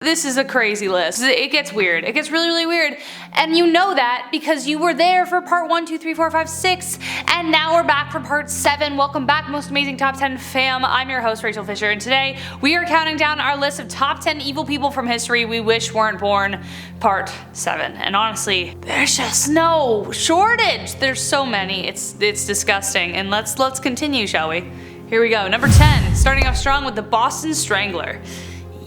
This is a crazy list. It gets weird. It gets really, really weird. And you know that because you were there for part 1, 2, 3, 4, 5, 6, and now we're back for part 7. Welcome back, most amazing top 10 fam. I'm your host, Rachel Fisher, and today we are counting down our list of top 10 evil people from history we wish weren't born, part 7. And honestly, there's just no shortage. There's so many. It's disgusting. And let's continue, shall we? Here we go. Number 10, starting off strong with the Boston Strangler.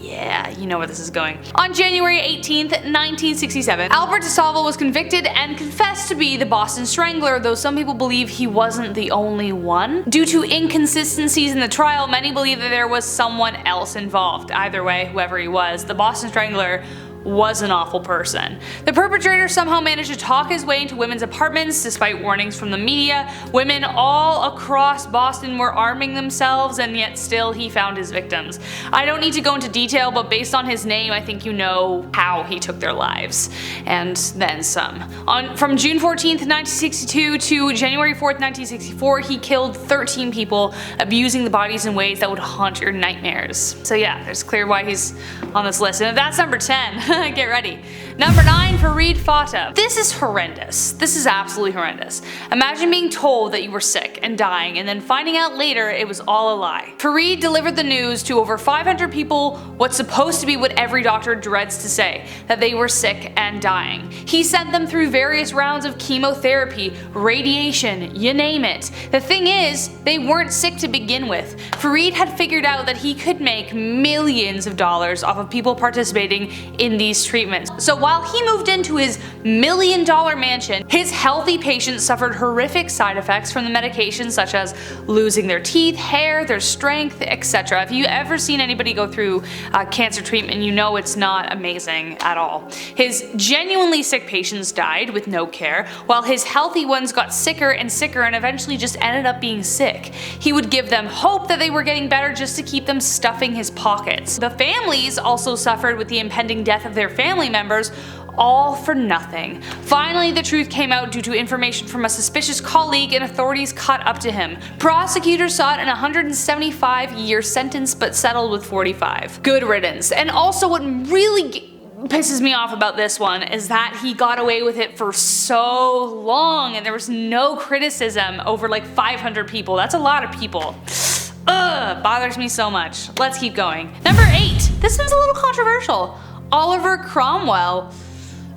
Yeah, you know where this is going. On January 18th, 1967, Albert DeSalvo was convicted and confessed to be the Boston Strangler, though some people believe he wasn't the only one. Due to inconsistencies in the trial, many believe that there was someone else involved. Either way, whoever he was, the Boston Strangler was an awful person. The perpetrator somehow managed to talk his way into women's apartments despite warnings from the media. Women all across Boston were arming themselves, and yet still he found his victims. I don't need to go into detail, but based on his name I think you know how he took their lives. And then some. From June 14th, 1962 to January 4th, 1964, he killed 13 people, abusing the bodies in ways that would haunt your nightmares. So yeah, there's clear why he's on this list. And if that's number 10, get ready. Number 9, Farid Fatah. This is horrendous. This is absolutely horrendous. Imagine being told that you were sick and dying and then finding out later it was all a lie. Farid delivered the news to over 500 people, what's supposed to be what every doctor dreads to say, that they were sick and dying. He sent them through various rounds of chemotherapy, radiation, you name it. The thing is, they weren't sick to begin with. Farid had figured out that he could make millions of dollars off of people participating in these treatments. So while he moved into his million-dollar mansion, his healthy patients suffered horrific side effects from the medications, such as losing their teeth, hair, their strength, etc. If you ever seen anybody go through cancer treatment, you know it's not amazing at all. His genuinely sick patients died with no care, while his healthy ones got sicker and sicker and eventually just ended up being sick. He would give them hope that they were getting better just to keep them stuffing his pockets. The families also suffered with the impending death of their family members, all for nothing. Finally, the truth came out due to information from a suspicious colleague, and authorities caught up to him. Prosecutors sought an 175-year sentence but settled with 45. Good riddance. And also what really pisses me off about this one is that he got away with it for so long and there was no criticism over like 500 people. That's a lot of people. Ugh, bothers me so much. Let's keep going. Number 8. This one's a little controversial. Oliver Cromwell.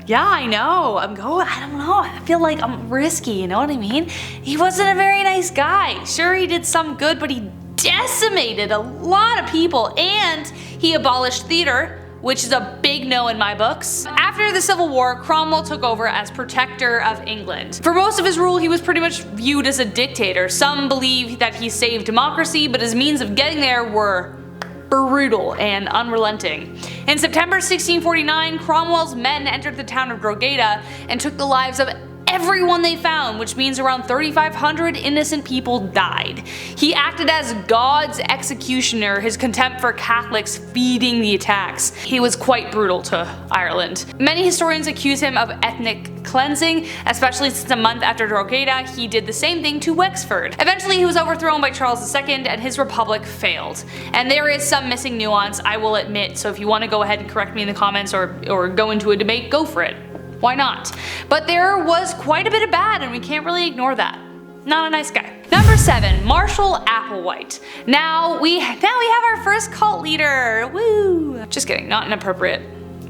Yeah, I know. I don't know. I feel like I'm risky, you know what I mean? He wasn't a very nice guy. Sure, he did some good, but he decimated a lot of people, and he abolished theater, which is a big no in my books. After the Civil War, Cromwell took over as protector of England. For most of his rule, he was pretty much viewed as a dictator. Some believe that he saved democracy, but his means of getting there were brutal and unrelenting. In September 1649, Cromwell's men entered the town of Drogheda and took the lives of everyone they found, which means around 3,500 innocent people died. He acted as God's executioner, his contempt for Catholics feeding the attacks. He was quite brutal to Ireland. Many historians accuse him of ethnic cleansing, especially since a month after Drogheda, he did the same thing to Wexford. Eventually he was overthrown by Charles II and his republic failed. And there is some missing nuance, I will admit, so if you want to go ahead and correct me in the comments or go into a debate, go for it. Why not? But there was quite a bit of bad and we can't really ignore that. Not a nice guy. Number 7, Marshall Applewhite. Now we have our first cult leader. Woo! Just kidding, not an appropriate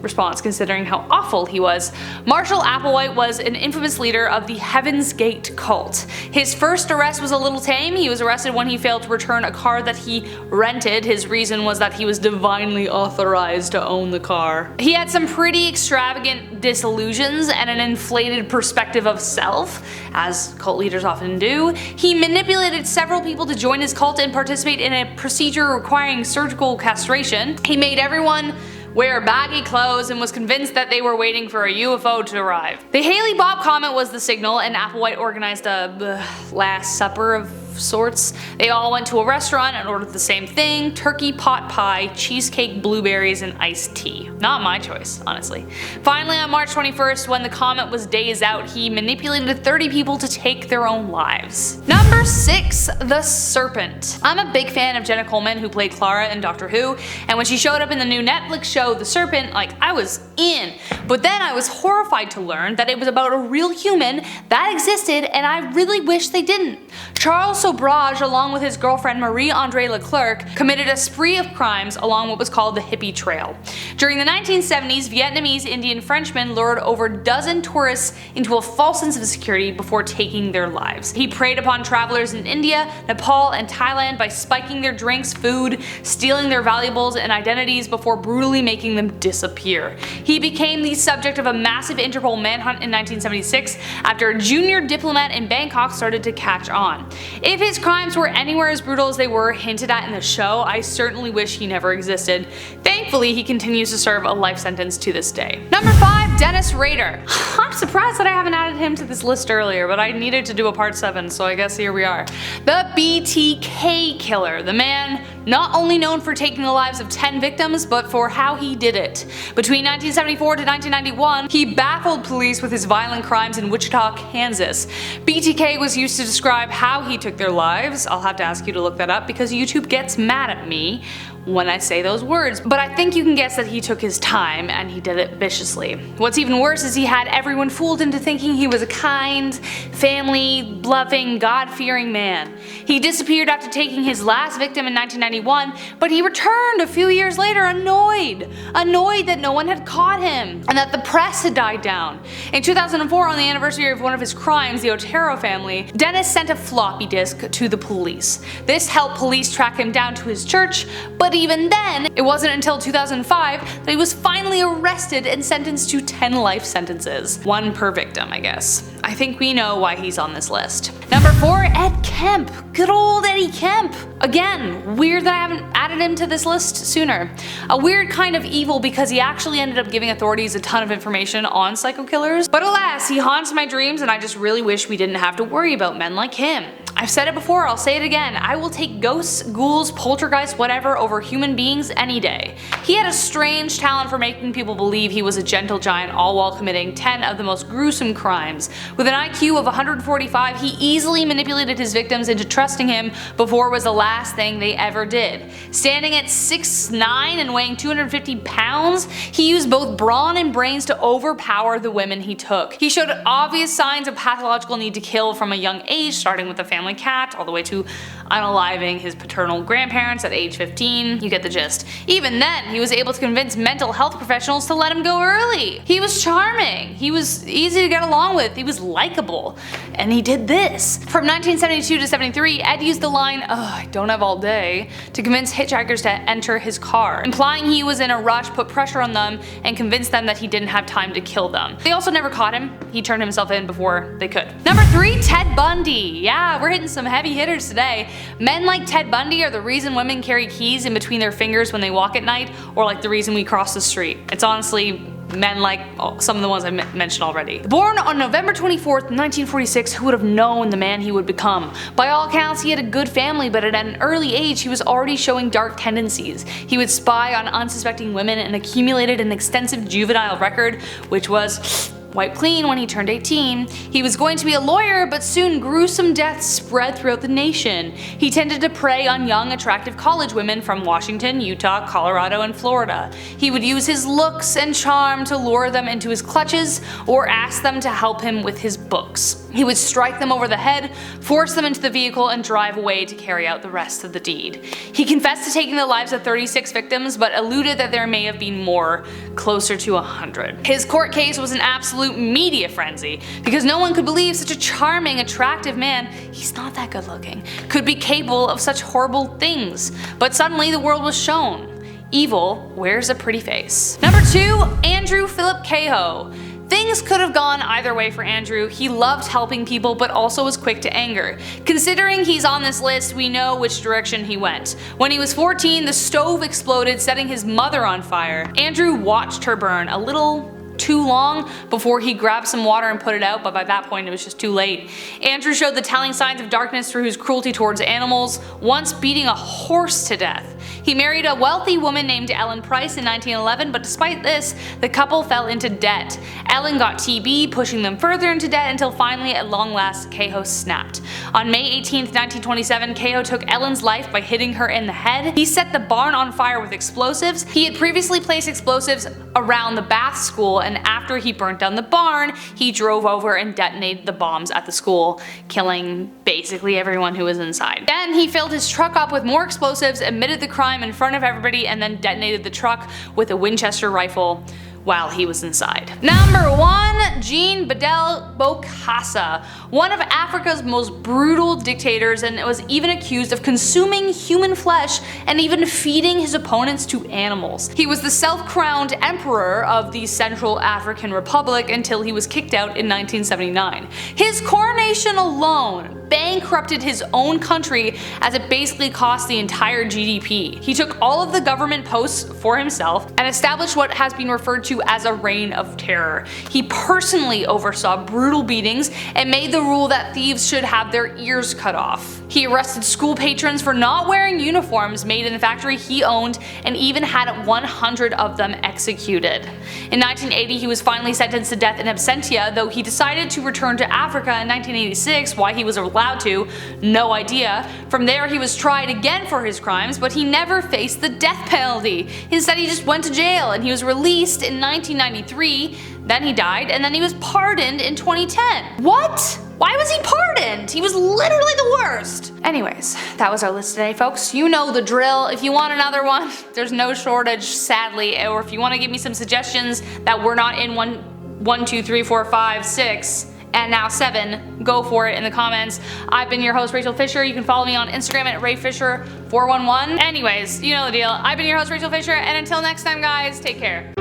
response considering how awful he was. Marshall Applewhite was an infamous leader of the Heaven's Gate cult. His first arrest was a little tame. He was arrested when he failed to return a car that he rented. His reason was that he was divinely authorized to own the car. He had some pretty extravagant disillusions and an inflated perspective of self, as cult leaders often do. He manipulated several people to join his cult and participate in a procedure requiring surgical castration. He made everyone wear baggy clothes and was convinced that they were waiting for a UFO to arrive. The Haley-Bob comet was the signal, and Applewhite organized a Last Supper of sorts. They all went to a restaurant and ordered the same thing: turkey pot pie, cheesecake, blueberries, and iced tea. Not my choice, honestly. Finally, on March 21st, when the comet was days out, he manipulated 30 people to take their own lives. Number 6. The Serpent. I'm a big fan of Jenna Coleman, who played Clara in Doctor Who, and when she showed up in the new Netflix show The Serpent, I was in. But then I was horrified to learn that it was about a real human that existed, and I really wish they didn't. Charles Sobrage, along with his girlfriend Marie-Andre Leclerc, committed a spree of crimes along what was called the Hippie Trail. During the 1970s, Vietnamese, Indian, Frenchmen lured over a dozen tourists into a false sense of security before taking their lives. He preyed upon travelers in India, Nepal, and Thailand by spiking their drinks, food, stealing their valuables and identities before brutally making them disappear. He became the subject of a massive Interpol manhunt in 1976 after a junior diplomat in Bangkok started to catch on. If his crimes were anywhere as brutal as they were hinted at in the show, I certainly wish he never existed. Thankfully, he continues to serve a life sentence to this day. Number 5. Dennis Rader. I'm surprised that I haven't added him to this list earlier, but I needed to do a part 7, so I guess here we are. The BTK killer, the man not only known for taking the lives of 10 victims, but for how he did it. Between 1974 to 1991, he baffled police with his violent crimes in Wichita, Kansas. BTK was used to describe how he took their lives. I'll have to ask you to look that up because YouTube gets mad at me when I say those words, but I think you can guess that he took his time and he did it viciously. What's even worse is he had everyone fooled into thinking he was a kind, family-loving, God-fearing man. He disappeared after taking his last victim in 1991, but he returned a few years later annoyed that no one had caught him and that the press had died down. In 2004, on the anniversary of one of his crimes, the Otero family, Dennis sent a floppy disk to the police. This helped police track him down to his church, but even then, it wasn't until 2005 that he was finally arrested and sentenced to 10 life sentences. One per victim, I guess. I think we know why he's on this list. Number 4. Ed Kemp. Good old Eddie Kemp. Again, weird that I haven't added him to this list sooner. A weird kind of evil because he actually ended up giving authorities a ton of information on psycho killers. But alas, he haunts my dreams, and I just really wish we didn't have to worry about men like him. I've said it before, I'll say it again. I will take ghosts, ghouls, poltergeists, whatever over human beings any day. He had a strange talent for making people believe he was a gentle giant, all while committing 10 of the most gruesome crimes. With an IQ of 145, he easily manipulated his victims into trusting him before it was the last thing they ever did. Standing at 6'9" and weighing 250 pounds, he used both brawn and brains to overpower the women he took. He showed obvious signs of pathological need to kill from a young age, starting with the family cat all the way to unaliving his paternal grandparents at age 15. You get the gist. Even then, he was able to convince mental health professionals to let him go early. He was charming. He was easy to get along with. He was likable. And he did this. From 1972 to 73, Ed used the line, "Oh, I don't have all day," to convince hitchhikers to enter his car, implying he was in a rush, put pressure on them, and convinced them that he didn't have time to kill them. They also never caught him. He turned himself in before they could. Number 3. Ted Bundy. Yeah, we're hitting some heavy hitters today. Men like Ted Bundy are the reason women carry keys in between their fingers when they walk at night, or like the reason we cross the street. It's honestly men like some of the ones I mentioned already. Born on November 24th, 1946, who would have known the man he would become? By all accounts, he had a good family, but at an early age, he was already showing dark tendencies. He would spy on unsuspecting women and accumulated an extensive juvenile record, which was wiped clean when he turned 18. He was going to be a lawyer, but soon gruesome deaths spread throughout the nation. He tended to prey on young, attractive college women from Washington, Utah, Colorado, and Florida. He would use his looks and charm to lure them into his clutches or ask them to help him with his books. He would strike them over the head, force them into the vehicle, and drive away to carry out the rest of the deed. He confessed to taking the lives of 36 victims, but alluded that there may have been more, closer to 100. His court case was an absolute media frenzy, because no one could believe such a charming, attractive man, he's not that good looking, could be capable of such horrible things. But suddenly the world was shown. Evil wears a pretty face. Number 2. Andrew Philip KEHOE. Things could have gone either way for Andrew. He loved helping people, but also was quick to anger. Considering he's on this list, we know which direction he went. When he was 14, the stove exploded, setting his mother on fire. Andrew watched her burn a little too long before he grabbed some water and put it out, but by that point it was just too late. Andrew showed the telling signs of darkness through his cruelty towards animals, once beating a horse to death. He married a wealthy woman named Ellen Price in 1911, but despite this, the couple fell into debt. Ellen got TB, pushing them further into debt until finally, at long last, KEHOE snapped. On May 18, 1927, KEHOE took Ellen's life by hitting her in the head. He set the barn on fire with explosives. He had previously placed explosives around the Bath school, and after he burnt down the barn, he drove over and detonated the bombs at the school, killing basically everyone who was inside. Then he filled his truck up with more explosives, admitted the crime in front of everybody, and then detonated the truck with a Winchester rifle while he was inside. Number 1. Jean Bedel Bokassa, one of Africa's most brutal dictators, and was even accused of consuming human flesh and even feeding his opponents to animals. He was the self-crowned emperor of the Central African Republic until he was kicked out in 1979. His coronation alone bankrupted his own country, as it basically cost the entire GDP. He took all of the government posts for himself and established what has been referred to as a reign of terror. He personally oversaw brutal beatings and made the rule that thieves should have their ears cut off. He arrested school patrons for not wearing uniforms made in the factory he owned, and even had 100 of them executed. In 1980, he was finally sentenced to death in absentia, though he decided to return to Africa in 1986. Why he was allowed to, no idea. From there he was tried again for his crimes, but he never faced the death penalty. Instead he just went to jail, and he was released in 1993, then he died, and then he was pardoned in 2010. What? Why was he pardoned? He was literally the worst. Anyways, that was our list today, folks. You know the drill. If you want another one, there's no shortage, sadly, or if you want to give me some suggestions that we're not in 1, 2, 3, 4, 5, 6, and now 7, go for it in the comments. I've been your host, Rachel Fisher. You can follow me on Instagram at RayFisher411. Anyways, you know the deal. I've been your host, Rachel Fisher, and until next time, guys, take care.